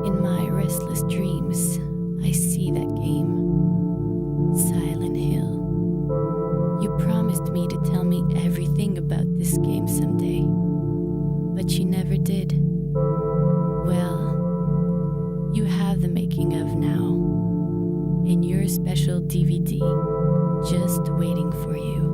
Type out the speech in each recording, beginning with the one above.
In my restless dreams, I see that game, Silent Hill. You promised me to tell me everything about this game someday, but you never did. Well, you have the making of now, in your special DVD, just waiting for you.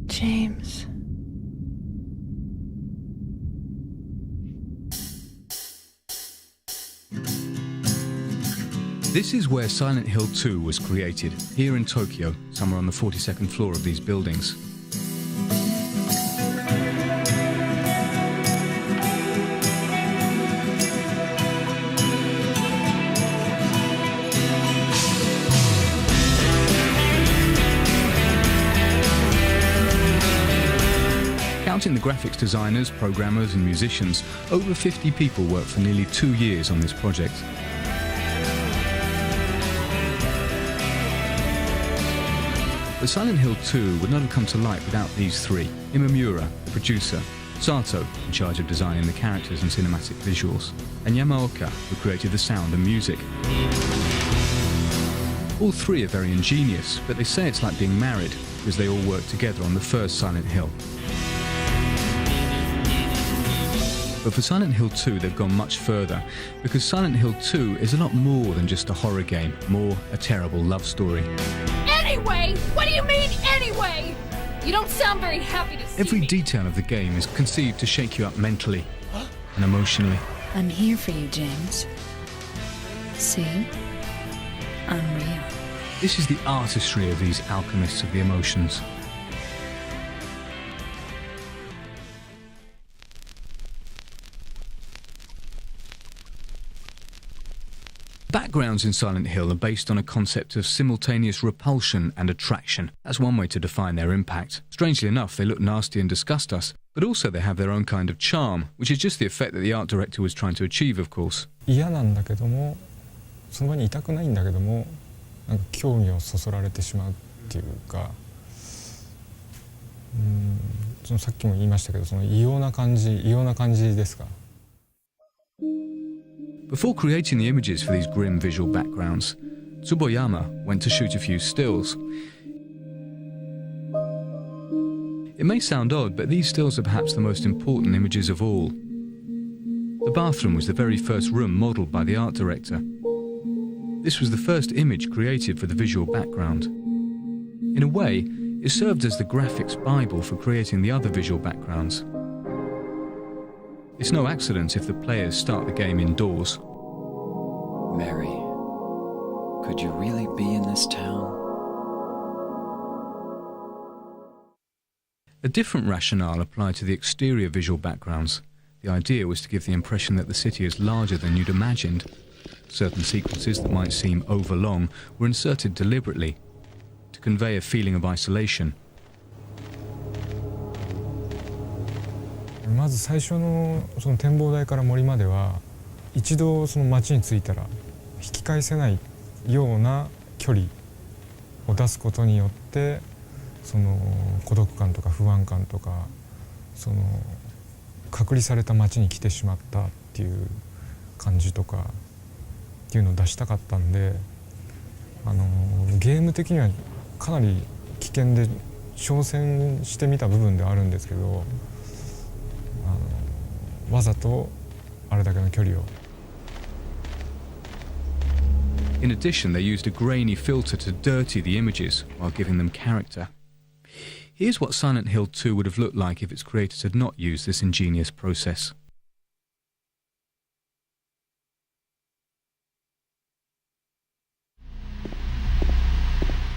James. This is where Silent Hill 2 was created, here in Tokyo, somewhere on the 42nd floor of these buildings. Counting the graphics designers, programmers and musicians, over 50 people worked for nearly 2 years on this project. But Silent Hill 2 would not have come to light without these three: Imamura, the producer, Sato, in charge of designing the characters and cinematic visuals, and Yamaoka, who created the sound and music. All three are very ingenious, but they say it's like being married, because they all worked together on the first Silent Hill. But for Silent Hill 2, they've gone much further, because Silent Hill 2 is a lot more than just a horror game, more a terrible love story. Anyway? What do you mean, anyway? You don't sound very happy to see Every me. detail of the game is conceived to shake you up mentally and emotionally. I'm here for you, James. See? I'm real. This is the artistry of these alchemists of the emotions. Backgrounds in Silent Hill are based on a concept of simultaneous repulsion and attraction. That's one way to define their impact. Strangely enough, they look nasty and disgust us, but also they have their own kind of charm, which is just the effect that the art director was trying to achieve, of course. 嫌なんだけども、その場にいたくないんだけども、なんか興味をそそられてしまうっていうか、そのさっきも言いましたけど、その異様な感じですか。Before creating the images for these grim visual backgrounds, Tsuboyama went to shoot a few stills. It may sound odd, but these stills are perhaps the most important images of all. The bathroom was the very first room modelled by the art director. This was the first image created for the visual background. In a way, it served as the graphics Bible for creating the other visual backgrounds. It's no accident if the players start the game indoors. Mary, could you really be in this town? A different rationale applied to the exterior visual backgrounds. The idea was to give the impression that the city is larger than you'd imagined. Certain sequences that might seem overlong were inserted deliberately to convey a feeling of isolation. まず最初のその展望台から森までは一度その街に着いたら引き返せないような距離を出すことによってその孤独感とか不安感とかその隔離された街に来てしまったっていう感じとかっていうのを出したかったんでゲーム的にはかなり危険で挑戦してみた部分ではあるんですけど、わざとあれだけの距離を。 In addition, they used a grainy filter to dirty the images while giving them character. Here's what Silent Hill 2 would have looked like if its creators had not used this ingenious process.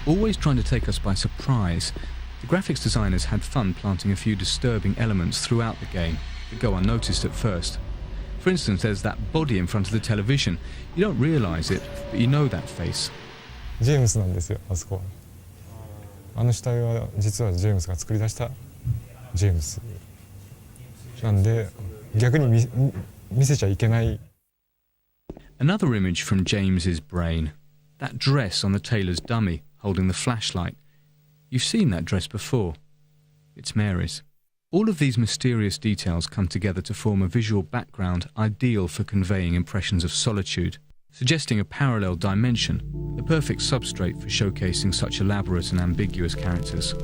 Always trying to take us by surprise, the graphics designers had fun planting a few disturbing elements throughout the game that go unnoticed at first. For instance, there's that body in front of the television. You don't realise it, but you know that face. ジェームスなんですよ、あそこは。あの死体は実はジェームスが作り出したジェームスなんで、逆に見せちゃいけない。 Another image from James's brain. That dress on the tailor's dummy holding the flashlight. You've seen that dress before. It's Mary's. All of these mysterious details come together to form a visual background ideal for conveying impressions of solitude, suggesting a parallel dimension, the perfect substrate for showcasing such elaborate and ambiguous characters.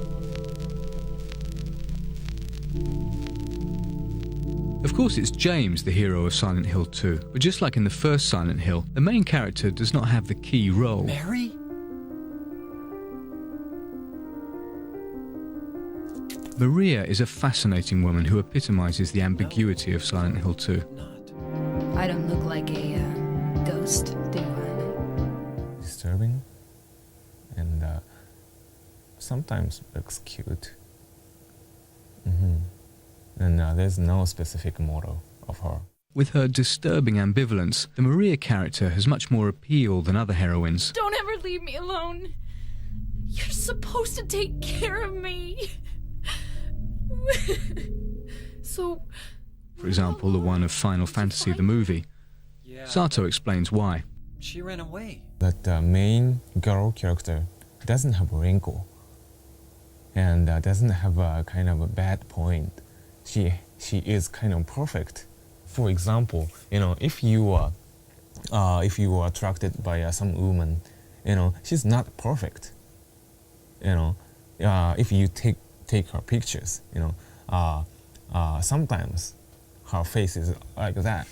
Of course, it's James, the hero of Silent Hill 2, but just like in the first Silent Hill, the main character does not have the key role. Mary? Maria is a fascinating woman who epitomizes the ambiguity of Silent Hill 2. I don't look like a ghost, do I? Disturbing and sometimes looks cute. And there's no specific model of her. With her disturbing ambivalence, the Maria character has much more appeal than other heroines. Don't ever leave me alone. You're supposed to take care of me. So... For example, the one of Final Fantasy the movie. Yeah. Sato explains why. She ran away. But the main girl character doesn't have a wrinkle and doesn't have a kind of a bad point. She is kind of perfect. For example, if you are attracted by some woman, she's not perfect. If you take her pictures, sometimes her face is like that.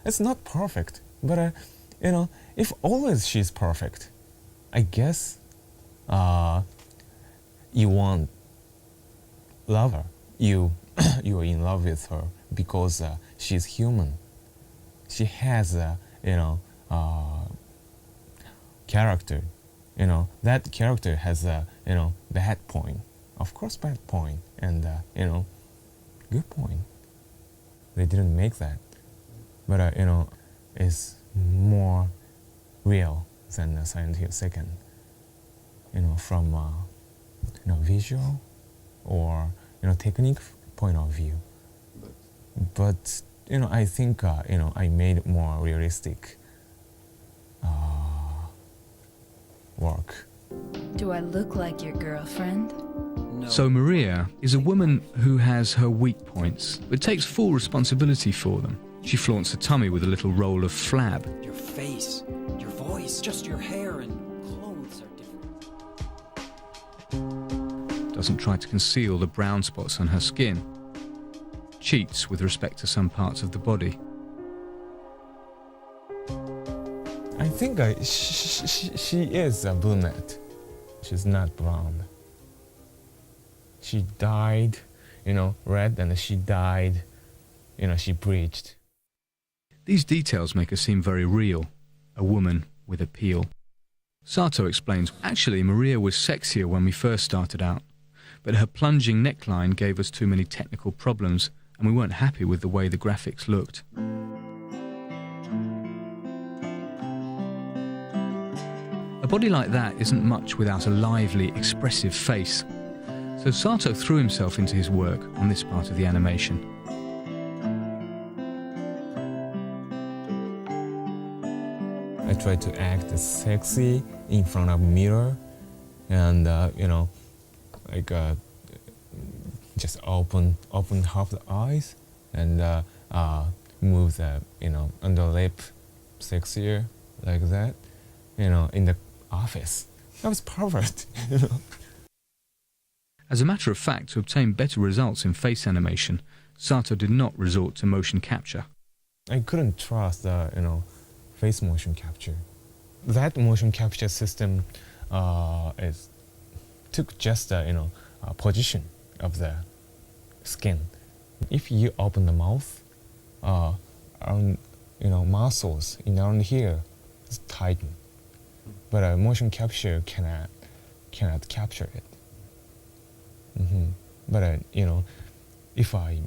It's not perfect, but if always she's perfect, I guess you want love her. You are in love with her because she's human. She has character. That character has a bad point. Of course, bad point, and good point. They didn't make that, but it's more real than Silent Hill 2nd. From visual or technique point of view. But I think I made more realistic work. Do I look like your girlfriend? No. So Maria is a woman who has her weak points, but takes full responsibility for them. She flaunts her tummy with a little roll of flab. Your face, your voice, just your hair and clothes are different. Doesn't try to conceal the brown spots on her skin. Cheats with respect to some parts of the body. I think she is a brunette. She's not blonde. She dyed, red, and she dyed, she bleached. These details make her seem very real, a woman with appeal. Sato explains, actually Maria was sexier when we first started out, but her plunging neckline gave us too many technical problems and we weren't happy with the way the graphics looked. A body like that isn't much without a lively, expressive face. So Sato threw himself into his work on this part of the animation. I tried to act sexy in front of a mirror and, just open half the eyes and move the, under lip sexier like that. in the office. That was perfect. As a matter of fact, to obtain better results in face animation, Sato did not resort to motion capture. I couldn't trust the face motion capture. That motion capture system took just the position of the skin. If you open the mouth, muscles around here is tighten, but motion capture cannot capture it. But if I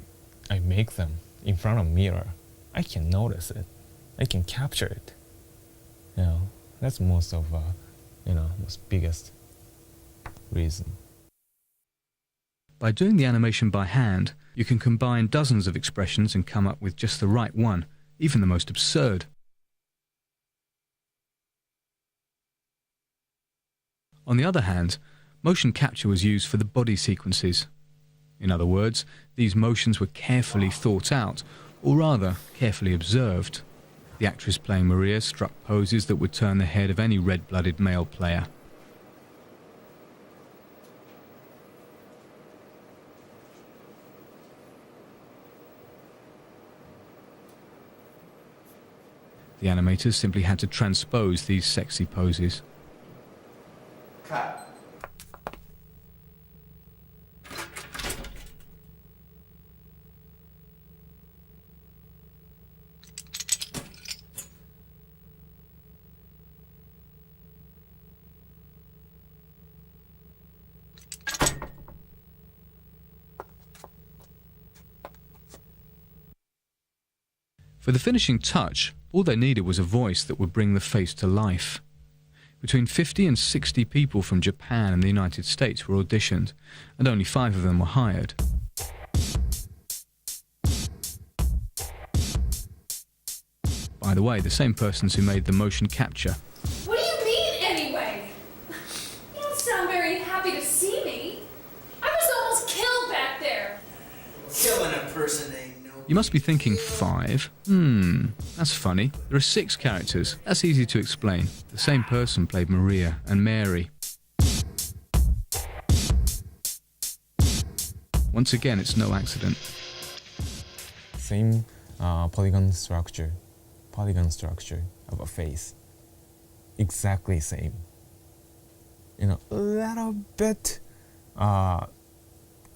make them in front of mirror, I can notice it. I can capture it. That's most of most biggest reason. By doing the animation by hand, you can combine dozens of expressions and come up with just the right one, even the most absurd. On the other hand, motion capture was used for the body sequences. In other words, these motions were carefully thought out, or rather, carefully observed. The actress playing Maria struck poses that would turn the head of any red-blooded male player. The animators simply had to transpose these sexy poses. Cut. For the finishing touch, all they needed was a voice that would bring the face to life. Between 50 and 60 people from Japan and the United States were auditioned, and only 5 of them were hired. By the way, the same persons who made the motion capture. What do you mean, anyway? You don't sound very happy to see me. I was almost killed back there. Killing a person ain't no... You must be thinking 5? That's funny. There are 6 characters. That's easy to explain. The same person played Maria and Mary. Once again, it's no accident. Same polygon structure of a face. Exactly same. A little bit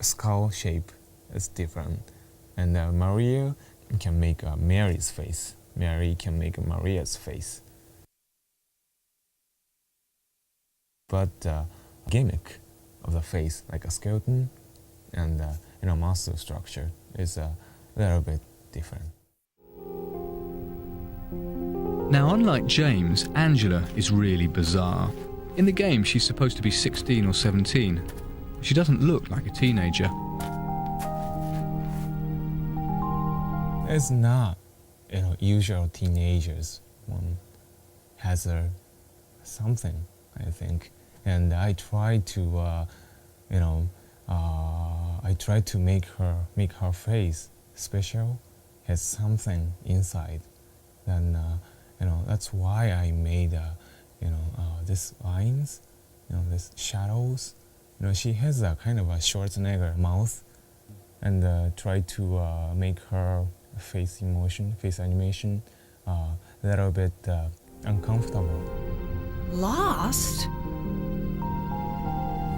skull shape is different. And Maria can make Mary's face. Mary can make Maria's face. But gimmick of the face, like a skeleton and muscle structure, is a little bit different. Now, unlike James, Angela is really bizarre. In the game, she's supposed to be 16 or 17. She doesn't look like a teenager. It's not, usual teenagers. One has something, I think, and I try to, make her face special, has something inside. Then, that's why I made, these lines, these shadows. She has a kind of a Schwarzenegger mouth, and try to make her face animation, a little bit uncomfortable. Lost?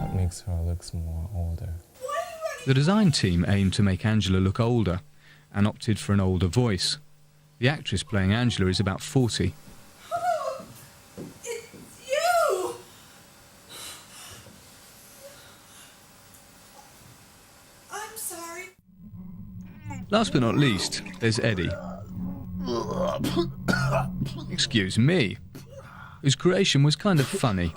That makes her look more older. The design team aimed to make Angela look older and opted for an older voice. The actress playing Angela is about 40. It's you! I'm sorry. Last but not least, there's Eddie. Excuse me. Whose creation was kind of funny.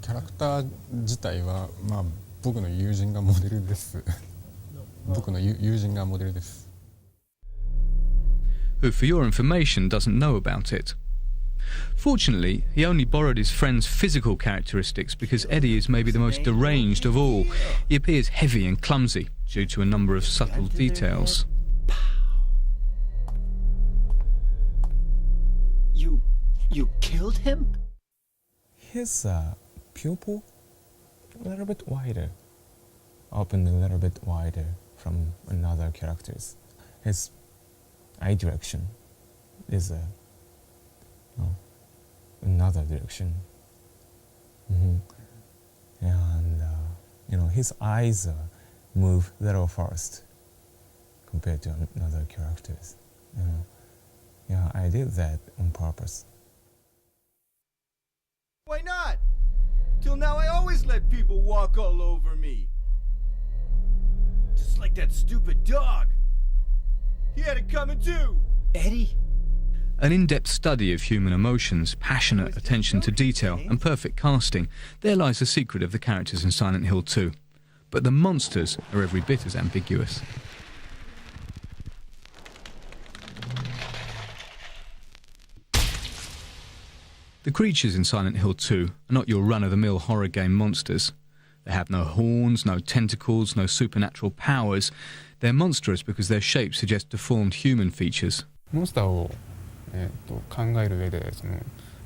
Character 自体は僕の友人がモデルです。僕の友人がモデルです。 Who, for your information, doesn't know about it. Fortunately, he only borrowed his friend's physical characteristics because Eddie is maybe the most deranged of all. He appears heavy and clumsy due to a number of subtle details. You killed him? His pupil a little bit wider, opened a little bit wider from another characters. His eye direction is another direction. And his eyes move a little fast compared to another characters. Yeah, I did that on purpose. Why not? Till now I always let people walk all over me. Just like that stupid dog. He had it coming too. Eddie? An in-depth study of human emotions, passionate attention to detail, and perfect casting. There lies the secret of the characters in Silent Hill 2. But the monsters are every bit as ambiguous. The creatures in Silent Hill 2 are not your run-of-the-mill horror game monsters. They have no horns, no tentacles, no supernatural powers. They're monstrous because their shapes suggest deformed human features. モンスターを、考える上で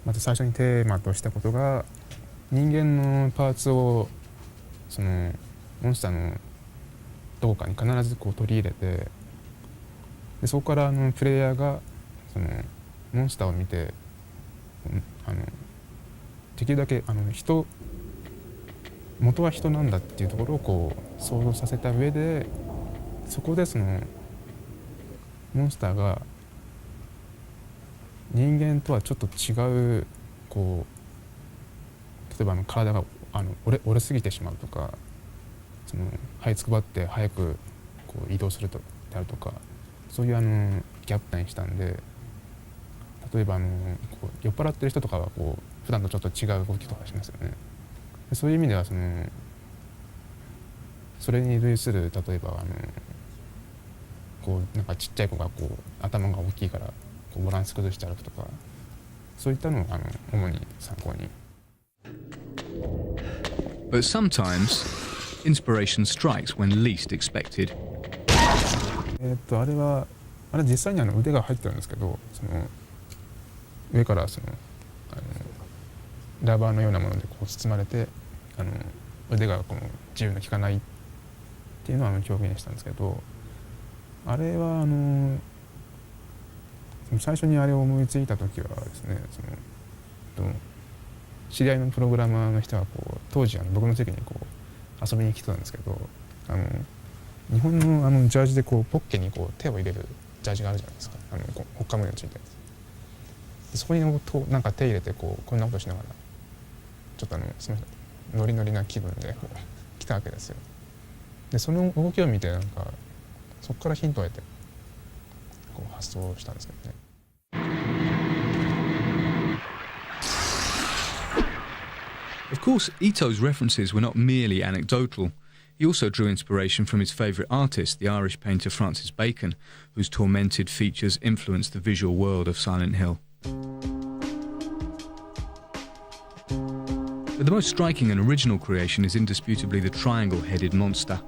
まず最初にテーマとしたことが人間のパーツをモンスターのどこかに必ずこう取り入れてでそこからプレイヤーがモンスターを見てできるだけ元は人なんだっていうところをこう想像させた上でそこでモンスターが人間とはちょっと違うこう例えば体が折れすぎてしまうとか這いつくばって早くこう移動するとであるとかそういうギャップにしたんで例えばこう酔っ払ってる人とかはこう普段とちょっと違う動きとかしますよね。そういう意味ではそれに類する例えばこうなんかちっちゃい子がこう頭が大きいからこうバランス崩して歩くとかそういったのを主に参考に。But sometimes inspiration strikes when least expected. あれ実際に腕が入ってるんですけど上からラバーのようなものでこう包まれて腕がこう自由の利かないっていうのを表現したんですけどあれは最初にあれを思いついた時はですね知り合いのプログラマーの人がこう当時僕の席にこう遊びに来てたんですけど日本のジャージでこうポッケにこう手を入れるジャージがあるじゃないですかほっかむようについてるそこになんか手入れてこんなことしながらちょっとすみませんノリノリな気分でこう来たわけですよ。でその動きを見てなんかそこからヒントを得てこう発想したんですけどね。Of course, Ito's references were not merely anecdotal. He also drew inspiration from his favourite artist, the Irish painter Francis Bacon, whose tormented features influenced the visual world of Silent Hill. But the most striking and original creation is indisputably the triangle-headed monster.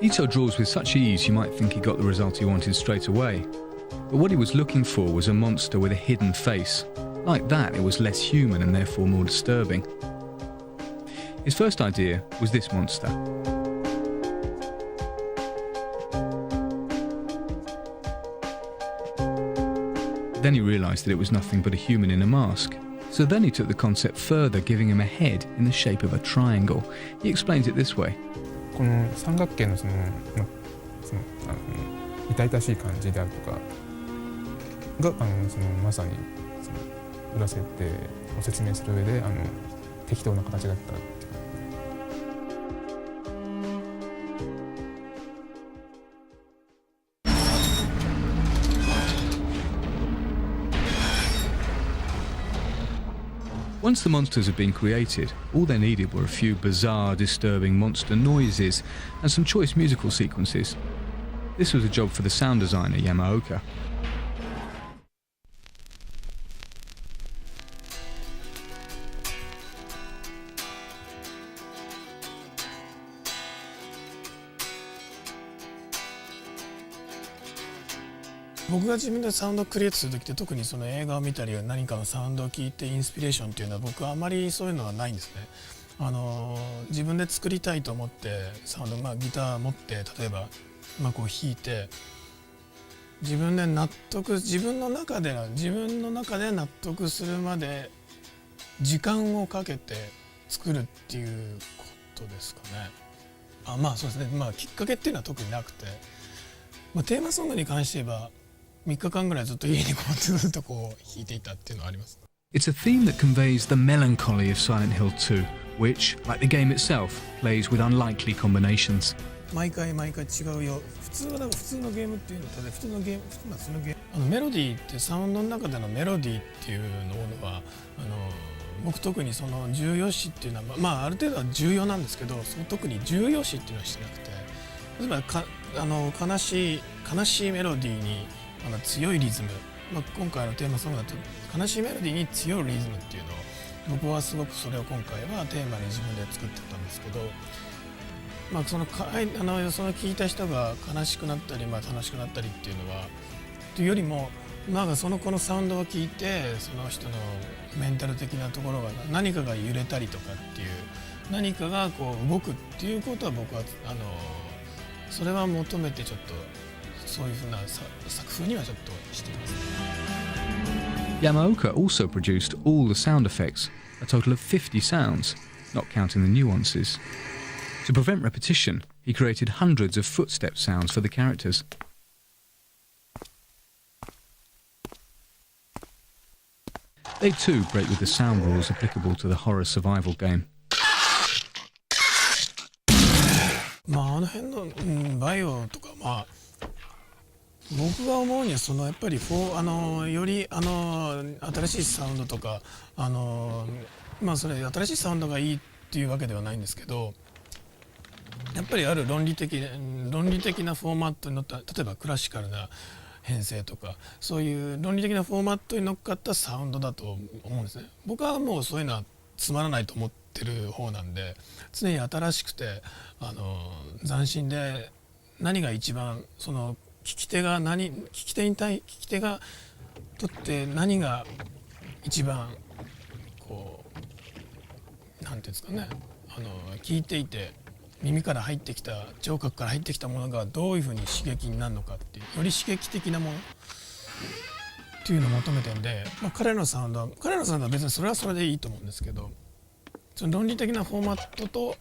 Ito draws with such ease you might think he got the result he wanted straight away. But what he was looking for was a monster with a hidden face. Like that, it was less human and therefore more disturbing. His first idea was this monster. Then he realised that it was nothing but a human in a mask. So then he took the concept further, giving him a head in the shape of a triangle. He explains it this way. この三角形の痛々しい感じであるとかがまさに裏設定を説明する上で適当な形だったっていう。Once the monsters had been created, all they needed were a few bizarre, disturbing monster noises and some choice musical sequences. This was a job for the sound designer Yamaoka. 僕が自分でサウンドをクリエイトする時って特にその映画を見たり何かのサウンドを聞いてインスピレーションっていうのは僕はあまりそういうのはないんですね。自分で作りたいと思ってサウンド、ギター持って例えば、こう弾いて自分の中で納得するまで時間をかけて作るっていうことですかね。そうですね。きっかけっていうのは特になくて、テーマソングに関して言えば3日間ぐらいずっと家にこうずっとこう弾いていたっていうのはあります。It's a theme that conveys the melancholy of Silent Hill 2, which, like the game itself, plays with unlikely combinations. 毎回違うよ。普通のゲームっていうのは普通のゲームメロディーってサウンドの中でのメロディーっていうのは僕特にその重要視っていうのはある程度は重要なんですけど、特に重要視っていうのはしてなくて、例えば悲しいメロディーに強いリズム、今回のテーマソングだと悲しいメロディーに強いリズムっていうのを僕はすごくそれを今回はテーマに自分で作ってたんですけど、その聞いた人が悲しくなったり、楽しくなったりっていうのはというよりもこのサウンドを聞いてその人のメンタル的なところが何かが揺れたりとかっていう何かがこう動くっていうことは僕はそれは求めてちょっとそういうふうな作風にはちょっとしています。Yamaoka also produced all the sound effects, a total of 50 sounds, not counting the nuances. To prevent repetition, he created hundreds of footstep sounds for the characters. They too break with the sound rules applicable to the horror survival game. あの辺の、バイオとか僕が思うにはやっぱりより新しいサウンドとかそれ新しいサウンドがいいっていうわけではないんですけど、やっぱりある論理的なフォーマットに乗った例えばクラシカルな編成とかそういう論理的なフォーマットに乗っかったサウンドだと思うんですね。僕はもうそういうのはつまらないと思ってる方なんで、常に新しくて斬新で何が一番その聞き手がとって何が一番こうなんていうんですかね、聞いていて耳から入ってきた聴覚から入ってきたものがどういうふうに刺激になるのかっていうより刺激的なものっていうのを求めてるんで、彼らのサウンドは別にそれはそれでいいと思うんですけど、その論理的なフォーマットと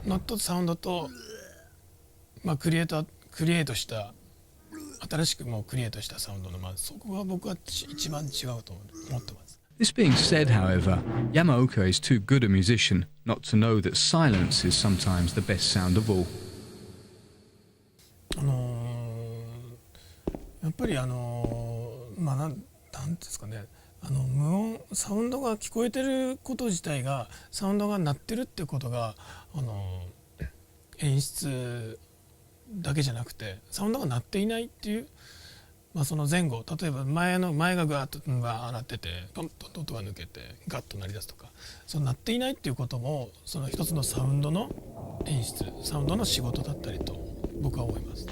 ノットサウンドと、クリエイトした新しくクリエイトしたサウンドのそこが僕は一番違うと思ってます。This being said, however, Yamaoka is too good a musician not to know that silence is sometimes the best sound of all. やっぱりなんですかね、無音サウンドが聞こえてること自体がサウンドが鳴ってるってことが演出だけじゃなくてサウンドが鳴っていないっていう、その前後例えば前がガーッと鳴っててトントンと音が抜けてガッと鳴り出すとか、その鳴っていないっていうこともその一つのサウンドの演出サウンドの仕事だったりと僕は思います。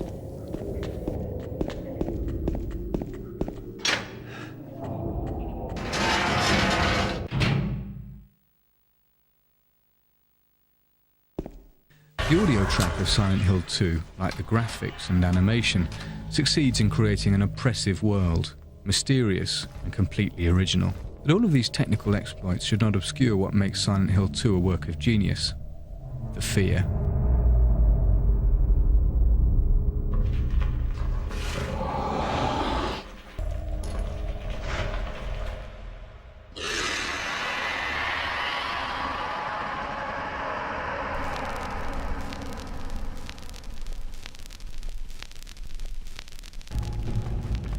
The audio track of Silent Hill 2, like the graphics and animation, succeeds in creating an oppressive world, mysterious and completely original. But all of these technical exploits should not obscure what makes Silent Hill 2 a work of genius: the fear.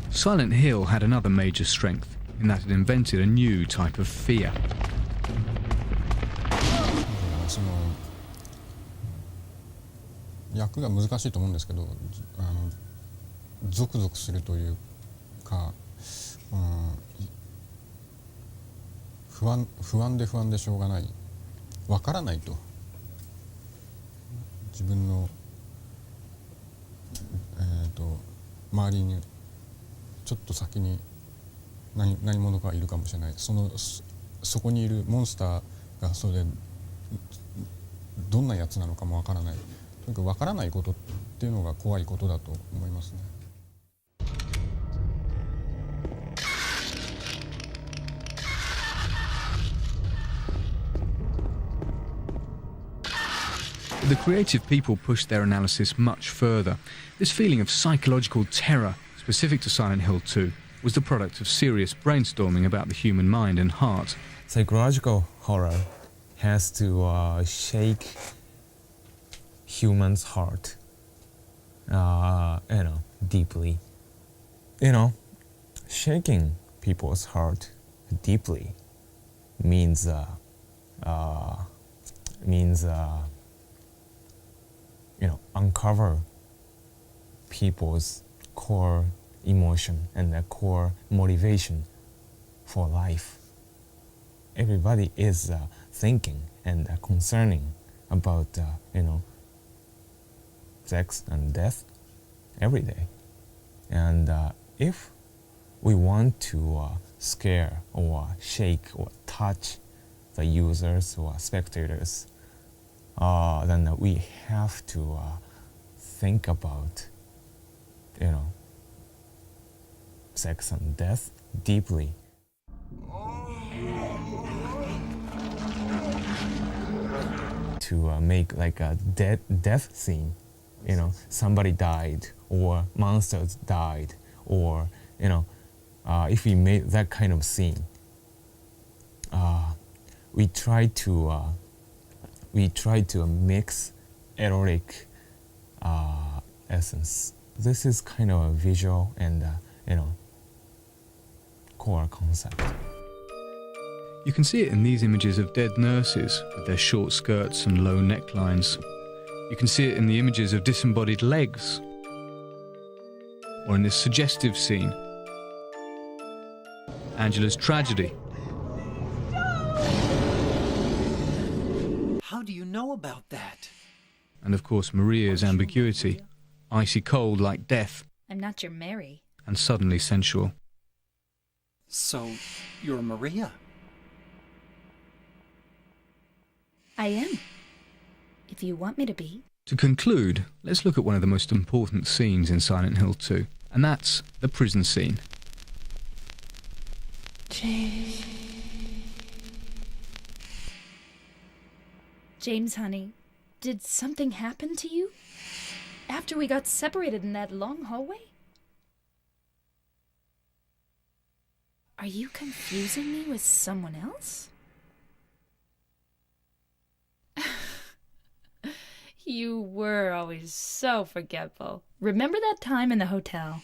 Silent Hill had another major strength in that it invented a new type of fear. その役が難しいと思うんですけど、ゾクゾクするというか、不安でしょうがない、わからないと、自分の周りにちょっと先に何者かいるかもしれない。そこにいるモンスターがそれでどんなやつなのかもわからない。とにかくわからないことっていうのが怖いことだと思いますね。The creative people pushed their analysis much further. This feeling of psychological terror, specific to Silent Hill 2, was the product of serious brainstorming about the human mind and heart. Psychological horror has to shake human's heart, deeply. Shaking people's heart deeply means uncover people's core emotion and their core motivation for life. Everybody is thinking and concerning about sex and death every day. And if we want to scare or shake or touch the users or spectators, then we have to think about sex and death deeply. To make like a death scene, somebody died or monsters died, or if we made that kind of scene, we try to mix erotic essence. This is kind of a visual and core concept. You can see it in these images of dead nurses with their short skirts and low necklines. You can see it in the images of disembodied legs, or in this suggestive scene, Angela's tragedy. How do you know about that? And of course Maria's ambiguity, icy cold like death, I'm not your Mary. and suddenly sensual. So, you're Maria? I am. If you want me to be. To conclude, let's look at one of the most important scenes in Silent Hill 2, and that's the prison scene. James, honey, did something happen to you? After we got separated in that long hallway? Are you confusing me with someone else? You were always so forgetful. Remember that time in the hotel?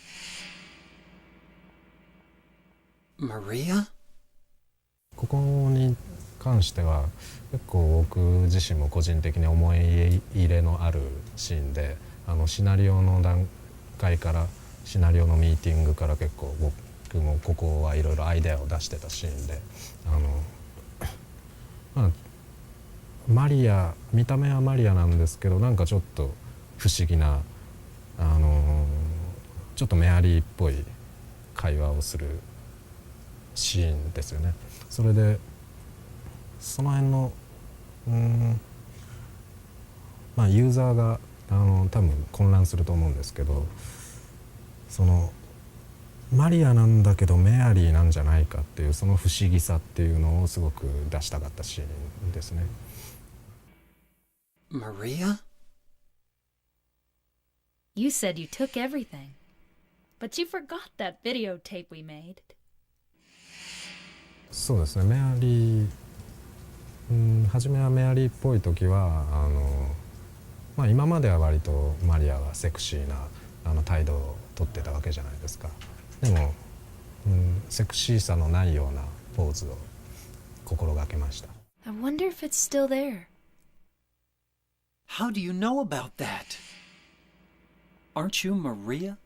Maria? ここに関しては結構僕自身も個人的に思い入れのあるシーンで、シナリオの段階からシナリオのミーティングから結構僕もここはいろいろアイデアを出してたシーンで、マリア、見た目はマリアなんですけど、なんかちょっと不思議なちょっとメアリーっぽい会話をするシーンですよね。それでその辺のユーザーが多分混乱すると思うんですけど、そのマリアなんだけどメアリーなんじゃないかっていうその不思議さっていうのをすごく出したかったシーンですね。Maria? You said you took everything, but you forgot that videotape we made. そうですね、メアリー、初めはメアリーっぽい時は今までは割とマリアはセクシーな態度をとってたわけじゃないですか。でも、セクシーさのないようなポーズを心がけました。I wonder if it's still there. How do you know about that? Aren't you Maria?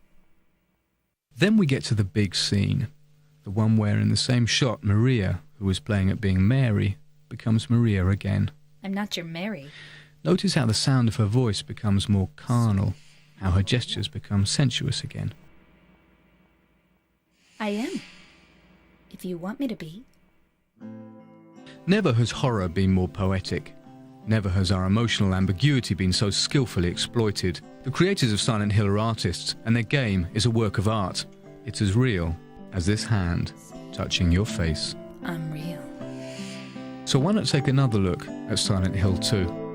Then we get to the big scene, the one where in the same shot Maria, who was playing at being Mary, becomes Maria again. I'm not your Mary. Notice how the sound of her voice becomes more carnal, how her gestures become sensuous again. I am. If you want me to be. Never has horror been more poetic. Never has our emotional ambiguity been so skillfully exploited. The creators of Silent Hill are artists, and their game is a work of art. It's as real as this hand touching your face. I'm real. So why not take another look at Silent Hill 2?